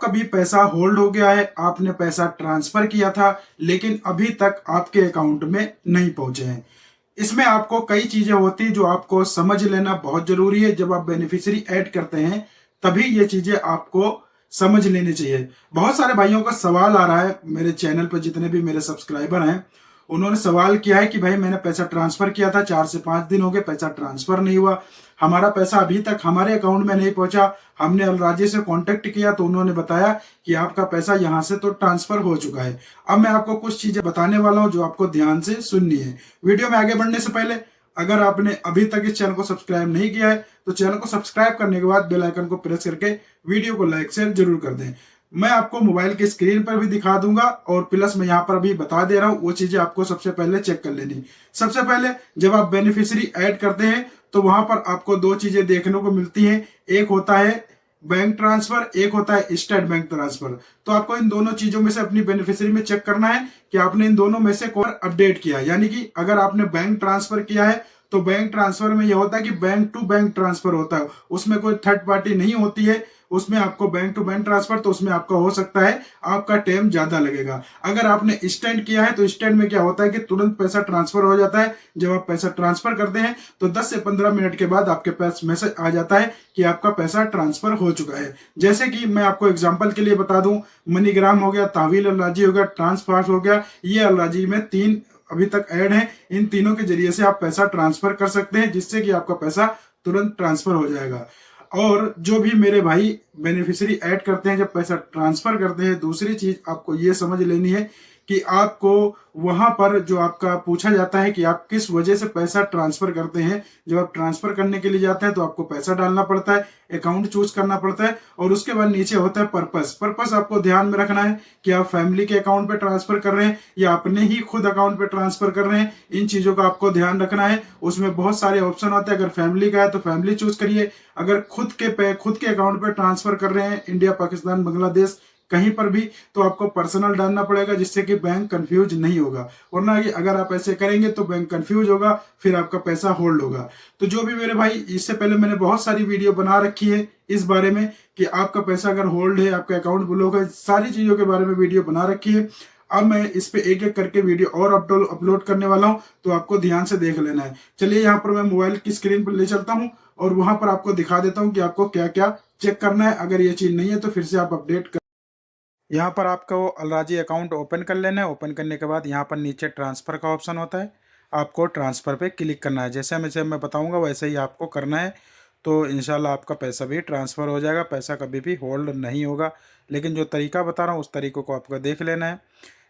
कभी पैसा होल्ड हो गया है, आपने पैसा ट्रांसफर किया था लेकिन अभी तक आपके अकाउंट में नहीं पहुंचे हैं। इसमें आपको कई चीजें होती हैं जो आपको समझ लेना बहुत जरूरी है। जब आप बेनिफिशियरी ऐड करते हैं तभी ये चीजें आपको समझ लेनी चाहिए। बहुत सारे भाइयों का सवाल आ रहा है मेरे चैनल पर, जितने भी मेरे सब्सक्राइबर हैं उन्होंने सवाल किया है कि भाई मैंने पैसा ट्रांसफर किया था, 4 से 5 दिन हो गए, पैसा ट्रांसफर नहीं हुआ, हमारा पैसा अभी तक हमारे अकाउंट में नहीं पहुंचा। हमने अलराजी से कांटेक्ट किया तो उन्होंने बताया कि आपका पैसा यहां से तो ट्रांसफर हो चुका है। अब मैं आपको कुछ चीजें बताने वाला हूं जो आपको ध्यान से सुननी है। वीडियो में आगे बढ़ने से पहले अगर आपने अभी तक इस चैनल को सब्सक्राइब नहीं किया है तो चैनल को सब्सक्राइब करने के बाद बेल आइकन को प्रेस करके वीडियो को लाइक शेयर जरूर कर दें। मैं आपको मोबाइल की स्क्रीन पर भी दिखा दूंगा और प्लस में यहाँ पर भी बता दे रहा हूँ, वो चीजें आपको सबसे पहले चेक कर लेनी। सबसे पहले जब आप बेनिफिशियरी ऐड करते हैं तो वहां पर आपको दो चीजें देखने को मिलती हैं, एक होता है बैंक ट्रांसफर, एक होता है स्टेट बैंक ट्रांसफर। तो आपको इन दोनों चीजों में से अपनी बेनिफिशियरी में चेक करना है कि आपने इन दोनों में से कौन अपडेट किया। यानी कि अगर आपने बैंक ट्रांसफर किया है तो बैंक ट्रांसफर में यह होता है कि बैंक टू बैंक ट्रांसफर होता है, उसमें कोई थर्ड पार्टी नहीं होती है, उसमें आपको बैंक टू बैंक ट्रांसफर, तो उसमें आपका हो सकता है आपका टाइम ज्यादा लगेगा। अगर आपने स्टैंड किया है तो स्टैंड में क्या होता है कि तुरंत पैसा ट्रांसफर हो जाता है। जब आप पैसा ट्रांसफर करते हैं तो 10 से 15 मिनट के बाद आपके पास मैसेज आ जाता है कि आपका पैसा ट्रांसफर हो चुका है। जैसे कि मैं आपको एग्जाम्पल के लिए बता दूं, मनीग्राम हो गया, तहवील अलराजी हो गया, ट्रांसफास्ट हो गया, ये अलराजी में 3 अभी तक ऐड है। इन तीनों के जरिए से आप पैसा ट्रांसफर कर सकते हैं जिससे कि आपका पैसा तुरंत ट्रांसफर हो जाएगा। और जो भी मेरे भाई बेनिफिशियरी ऐड करते हैं, जब पैसा ट्रांसफर करते हैं, दूसरी चीज आपको ये समझ लेनी है कि आपको वहां पर जो आपका पूछा जाता है कि आप किस वजह से पैसा ट्रांसफर करते हैं। जब आप ट्रांसफर करने के लिए जाते हैं तो आपको पैसा डालना पड़ता है, अकाउंट चूज करना पड़ता है और उसके बाद नीचे होता है पर्पस आपको ध्यान में रखना है कि आप फैमिली के अकाउंट पे ट्रांसफर कर रहे हैं या अपने ही खुद अकाउंट पे ट्रांसफर कर रहे हैं। इन चीजों का आपको ध्यान रखना है। उसमें बहुत सारे ऑप्शन होते हैं, अगर फैमिली का है तो फैमिली चूज करिए, अगर खुद के अकाउंट पे ट्रांसफर कर रहे हैं इंडिया, पाकिस्तान, बांग्लादेश कहीं पर भी, तो आपको पर्सनल डालना पड़ेगा जिससे कि बैंक कंफ्यूज नहीं होगा। वरना कि अगर आप ऐसे करेंगे तो बैंक कंफ्यूज होगा, फिर आपका पैसा होल्ड होगा। तो जो भी मेरे भाई, इससे पहले मैंने बहुत सारी वीडियो बना रखी है इस बारे में कि आपका पैसा अगर होल्ड है, आपका अकाउंट ब्लॉक है, सारी चीजों के बारे में वीडियो बना रखी है। अब मैं इस पे एक एक करके वीडियो और अपलोड करने वाला हूं, तो आपको ध्यान से देख लेना है। चलिए यहाँ पर मैं मोबाइल की स्क्रीन पर ले चलता हूँ और वहां पर आपको दिखा देता हूँ कि आपको क्या क्या चेक करना है। अगर ये चीज नहीं है तो फिर से आप अपडेट कर। यहाँ पर आपका वो अलराजी अकाउंट ओपन कर लेना है। ओपन करने के बाद यहाँ पर नीचे ट्रांसफ़र का ऑप्शन होता है, आपको ट्रांसफ़र पे क्लिक करना है। जैसे मैं बताऊँगा वैसे ही आपको करना है, तो इंशाल्लाह आपका पैसा भी ट्रांसफ़र हो जाएगा। पैसा कभी भी होल्ड नहीं होगा, लेकिन जो तरीका बता रहा हूँ उस तरीक़ों को आपको देख लेना है।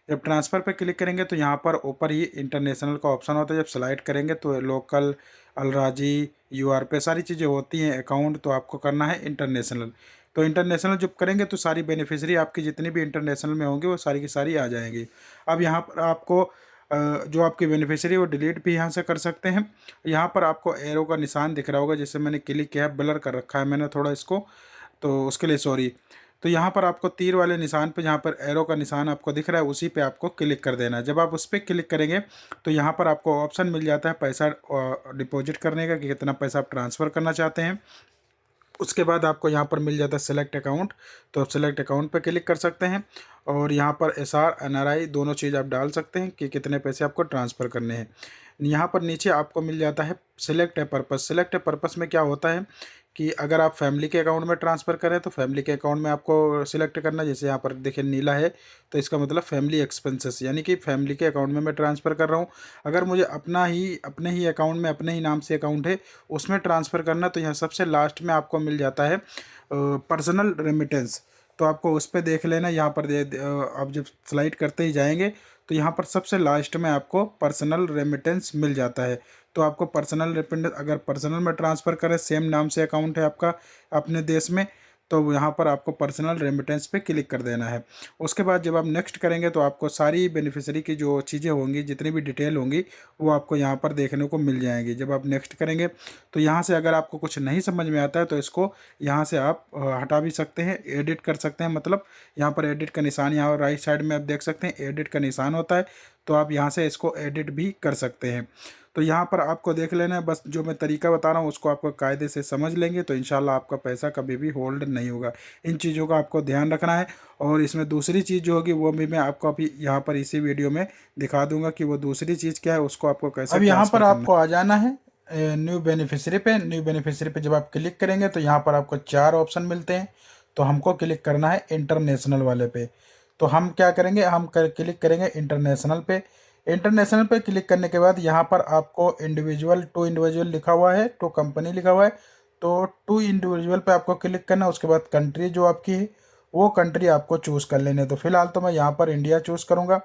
जब ट्रांसफ़र पे क्लिक करेंगे तो यहाँ पर ऊपर ही इंटरनेशनल का ऑप्शन होता है। जब स्लाइड करेंगे तो लोकल, अलराजी, यूआर पे सारी चीज़ें होती हैं अकाउंट, तो आपको करना है इंटरनेशनल। तो इंटरनेशनल जब करेंगे तो सारी बेनिफिशियरी आपकी जितनी भी इंटरनेशनल में होंगी वो सारी की सारी आ जाएंगी। अब यहाँ पर आपको जो आपकी बेनिफिशियरी वो डिलीट भी यहाँ से कर सकते हैं। यहाँ पर आपको एरो का निशान दिख रहा होगा, जिससे मैंने क्लिक किया है, ब्लर कर रखा है मैंने थोड़ा इसको, तो उसके लिए सॉरी। तो यहाँ पर आपको तीर वाले निशान पे, जहाँ पर एरो का निशान आपको दिख रहा है उसी पे आपको क्लिक कर देना है। जब आप उस पर क्लिक करेंगे तो यहाँ पर आपको ऑप्शन मिल जाता है पैसा डिपॉजिट करने का, कि कितना पैसा आप ट्रांसफ़र करना चाहते हैं। उसके बाद आपको यहाँ पर मिल जाता है सेलेक्ट अकाउंट, तो आप सेलेक्ट अकाउंट पर क्लिक कर सकते हैं और यहाँ पर एसआर एनआरआई दोनों चीज़ आप डाल सकते हैं कि कितने पैसे आपको ट्रांसफ़र करने हैं। यहाँ पर नीचे आपको मिल जाता है select a purpose. Select a purpose में क्या होता है कि अगर आप फैमिली के अकाउंट में ट्रांसफ़र करें तो फैमिली के अकाउंट में आपको सिलेक्ट करना है। जैसे यहाँ पर देखिए नीला है तो इसका मतलब फैमिली एक्सपेंसेस, यानी कि फैमिली के अकाउंट में मैं ट्रांसफ़र कर रहा हूँ। अगर मुझे अपने ही अकाउंट में, अपने ही नाम से अकाउंट है उसमें ट्रांसफ़र करना, तो यहाँ सबसे लास्ट में आपको मिल जाता है पर्सनल रेमिटेंस। तो आपको उस पर देख लेना। यहाँ पर आप जब स्लाइड करते ही जाएंगे तो यहाँ पर सबसे लास्ट में आपको पर्सनल रेमिटेंस मिल जाता है। तो आपको पर्सनल रेमिटेंस, अगर पर्सनल में ट्रांसफ़र करें, सेम नाम से अकाउंट है आपका अपने देश में, तो यहाँ पर आपको पर्सनल रेमिटेंस पे क्लिक कर देना है। उसके बाद जब आप नेक्स्ट करेंगे तो आपको सारी बेनिफिशियरी की जो चीज़ें होंगी, जितनी भी डिटेल होंगी, वो आपको यहाँ पर देखने को मिल जाएंगी। जब आप नेक्स्ट करेंगे तो यहाँ से अगर आपको कुछ नहीं समझ में आता है तो इसको यहाँ से आप हटा भी सकते हैं, एडिट कर सकते हैं। मतलब यहाँ पर एडिट का निशान, यहाँ राइट साइड में आप देख सकते हैं एडिट का निशान होता है, तो आप यहाँ से इसको एडिट भी कर सकते हैं। तो यहाँ पर आपको देख लेना है, बस जो मैं तरीका बता रहा हूँ उसको आपको कायदे से समझ लेंगे तो इंशाल्लाह आपका पैसा कभी भी होल्ड नहीं होगा। इन चीज़ों का आपको ध्यान रखना है। और इसमें दूसरी चीज़ जो होगी वो भी मैं आपको अभी यहाँ पर इसी वीडियो में दिखा दूंगा कि वो दूसरी चीज़ क्या है, उसको आपको कैसे अब यहाँ ट्रांसफ़र पर करना आपको आ जाना है न्यू बेनिफिशियरी पे। न्यू बेनिफिशियरी पे जब आप क्लिक करेंगे तो यहाँ पर आपको 4 ऑप्शन मिलते हैं। तो हमको क्लिक करना है इंटरनेशनल वाले पे। तो हम क्या करेंगे, क्लिक करेंगे इंटरनेशनल पे। इंटरनेशनल पे क्लिक करने के बाद यहाँ पर आपको इंडिविजुअल टू इंडिविजुअल लिखा हुआ है, टू कंपनी लिखा हुआ है। तो टू इंडिविजुअल पे आपको क्लिक करना है। उसके बाद कंट्री जो आपकी है वो कंट्री आपको चूज़ कर लेने। तो फिलहाल तो मैं यहाँ पर इंडिया चूज़ करूँगा।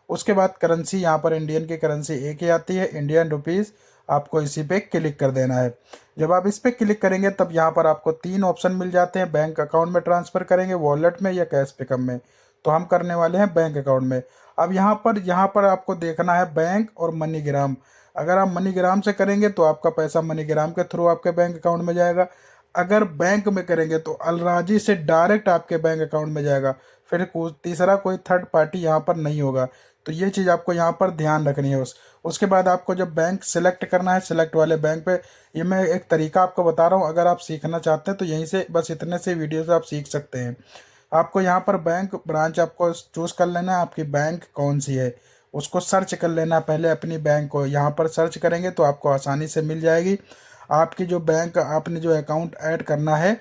उसके बाद करेंसी, यहाँ पर इंडियन की करेंसी एक ही आती है, इंडियन रुपीज़। आपको इसी पे क्लिक कर देना है। जब आप इस पे क्लिक करेंगे तब यहाँ पर आपको 3 ऑप्शन मिल जाते हैं, बैंक अकाउंट में ट्रांसफ़र करेंगे, वॉलेट में या कैश पिकअप में। तो हम करने वाले हैं बैंक अकाउंट में। अब यहाँ पर आपको देखना है बैंक और मनीग्राम। अगर आप मनीग्राम से करेंगे तो आपका पैसा मनीग्राम के थ्रू आपके बैंक अकाउंट में जाएगा। अगर बैंक में करेंगे तो अलराजी से डायरेक्ट आपके बैंक अकाउंट में जाएगा। फिर तीसरा कोई थर्ड पार्टी यहाँ पर नहीं होगा। तो ये चीज़ आपको यहाँ पर ध्यान रखनी है। उसके बाद आपको जब बैंक सेलेक्ट करना है, सेलेक्ट वाले बैंक पे, ये मैं एक तरीका आपको बता रहा हूँ। अगर आप सीखना चाहते हैं तो यहीं से बस इतने से वीडियो से आप सीख सकते हैं। आपको यहाँ पर बैंक ब्रांच आपको चूज़ कर लेना है, आपकी बैंक कौन सी है उसको सर्च कर लेना है। पहले अपनी बैंक को यहाँ पर सर्च करेंगे तो आपको आसानी से मिल जाएगी। आपकी जो बैंक आपने जो अकाउंट ऐड करना है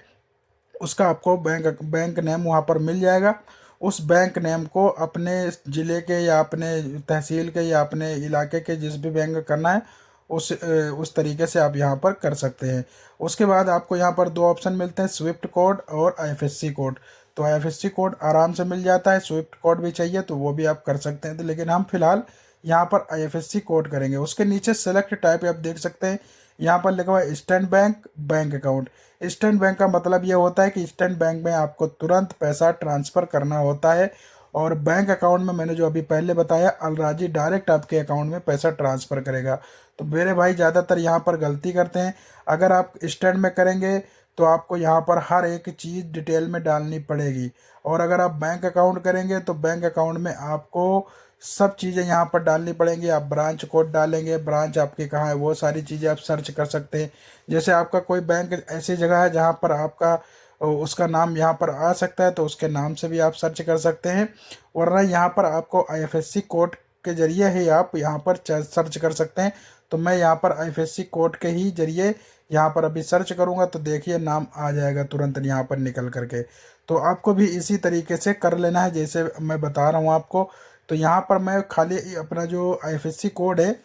उसका आपको बैंक नेम वहाँ पर मिल जाएगा। उस बैंक नेम को अपने ज़िले के या अपने तहसील के या अपने इलाके के जिस भी बैंक करना है उस तरीके से आप यहाँ पर कर सकते हैं। उसके बाद आपको यहाँ पर 2 ऑप्शन मिलते हैं, स्विफ्ट कोड और आईएफएससी कोड। तो आईएफएससी कोड आराम से मिल जाता है, स्विफ्ट कोड भी चाहिए तो वो भी आप कर सकते हैं। तो लेकिन हम फिलहाल यहाँ पर आईएफएससी कोड करेंगे। उसके नीचे सेलेक्ट टाइप आप देख सकते हैं, यहाँ पर लिखा हुआ है state bank bank account. State bank का मतलब ये होता है कि स्टेट बैंक में आपको तुरंत पैसा ट्रांसफ़र करना होता है। और बैंक अकाउंट में मैंने जो अभी पहले बताया अलराजी डायरेक्ट आपके अकाउंट में पैसा ट्रांसफ़र करेगा। तो मेरे भाई ज़्यादातर यहाँ पर गलती करते हैं। अगर आप स्टेट में करेंगे तो आपको यहाँ पर हर एक चीज़ डिटेल में डालनी पड़ेगी। और अगर आप बैंक अकाउंट करेंगे तो बैंक अकाउंट में आपको सब चीज़ें यहाँ पर डालनी पड़ेंगी। आप ब्रांच कोड डालेंगे, ब्रांच आपकी कहाँ है वो सारी चीज़ें आप सर्च कर सकते हैं। जैसे आपका कोई बैंक ऐसी जगह है जहाँ पर आपका उसका नाम यहाँ पर आ सकता है तो उसके नाम से भी आप सर्च कर सकते हैं। वरना यहाँ पर आपको आईएफएससी कोड के जरिए ही आप यहाँ पर सर्च कर सकते हैं। तो मैं यहाँ पर आईएफएससी कोड के ही जरिए यहाँ पर अभी सर्च करूँगा तो देखिए नाम आ जाएगा तुरंत यहाँ पर निकल करके। तो आपको भी इसी तरीके से कर लेना है जैसे मैं बता रहा हूँ आपको। तो यहाँ पर मैं खाली अपना जो आईएफएससी कोड है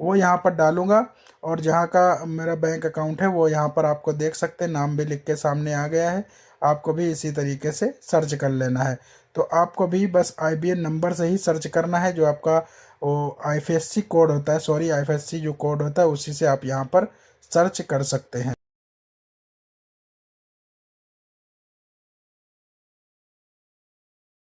वो यहाँ पर डालूँगा और जहाँ का मेरा बैंक अकाउंट है वो यहाँ पर आपको देख सकते हैं, नाम भी लिख के सामने आ गया है। आपको भी इसी तरीके से सर्च कर लेना है। तो आपको भी बस आईबीएन नंबर से ही सर्च करना है, जो आपका वो आईएफएससी कोड होता है, सॉरी आईएफएससी जो कोड होता है उसी से आप यहाँ पर सर्च कर सकते हैं।